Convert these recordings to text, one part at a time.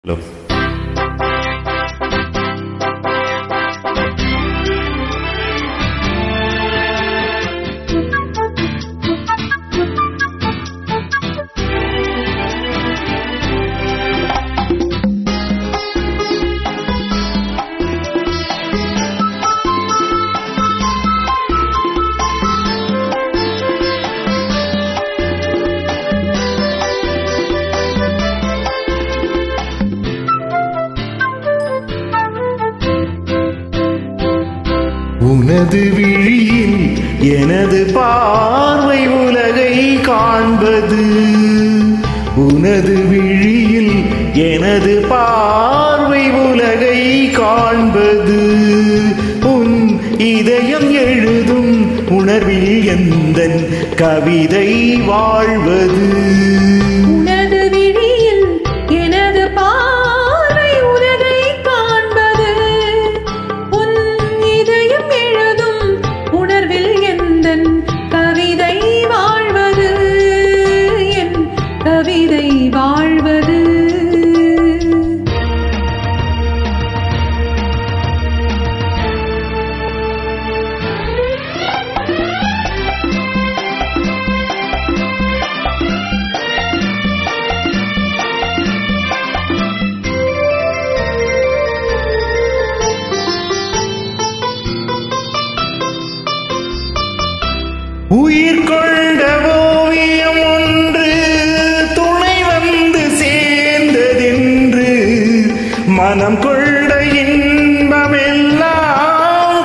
Hello. உனது விழியில் எனது பார்வை உலகை காண்பது. உனது விழியில் எனது பார்வை உலகை காண்பது. உன் இதயம் எழுதும் உணர்வில் எந்தன் கவிதை வாழ்வது. கவிதை வாழ்வது. உயிர் கொண்ட ஓவியம் ஒன்று துணை வந்து சேர்ந்ததென்று மனம் கொண்ட இன்பமெல்லாம்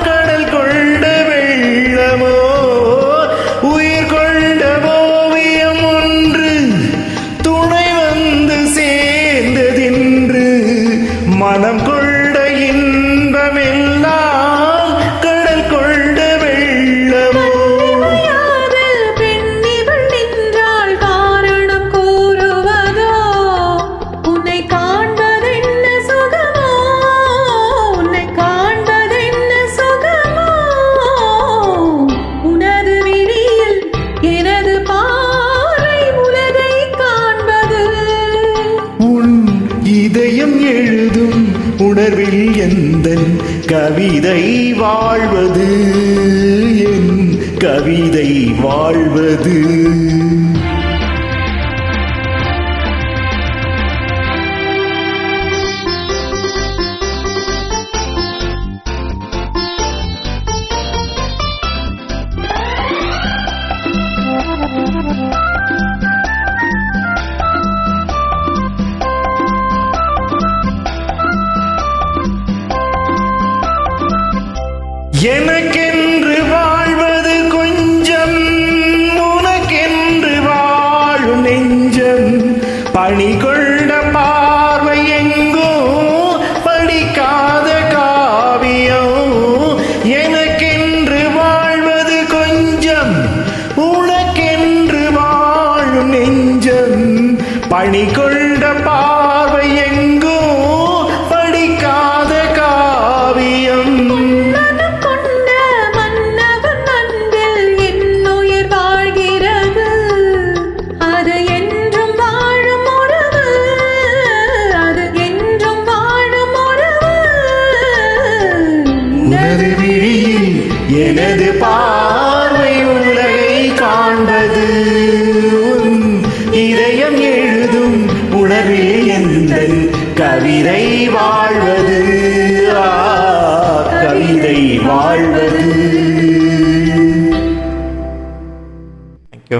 கடல் கொண்ட வெள்ளமோ. உயிர் கொண்ட ஓவியம் ஒன்று துணை வந்து சேர்ந்ததென்று மனம் கொண்ட இன்பமெல்லாம் கடல் கொண்ட வெள்ளமோ. இதயம் எழுதும் உணர்வில் எந்தன் கவிதை வாழ்வது. என் கவிதை வாழ்வது. எனக்கென்று வாழ்வது கொஞ்சம், உனக்கென்று வாழும் நெஞ்சம். பணி கொண்ட பார்வை எங்கோ படிக்காத காவியம். எனக்கென்று வாழ்வது கொஞ்சம், உனக்கென்று வாழும் நெஞ்சம். பணி கொண்ட பார்வை எங்கோ படிக்காத காவியம். உனது விழியில் எனது பார்வை உலகை காண்பது. இதயம் எழுதும் உணர்வில் எந்தன் கவிதை வாழ்வது. கவிதை வாழ்வது. தேங்க்யூ.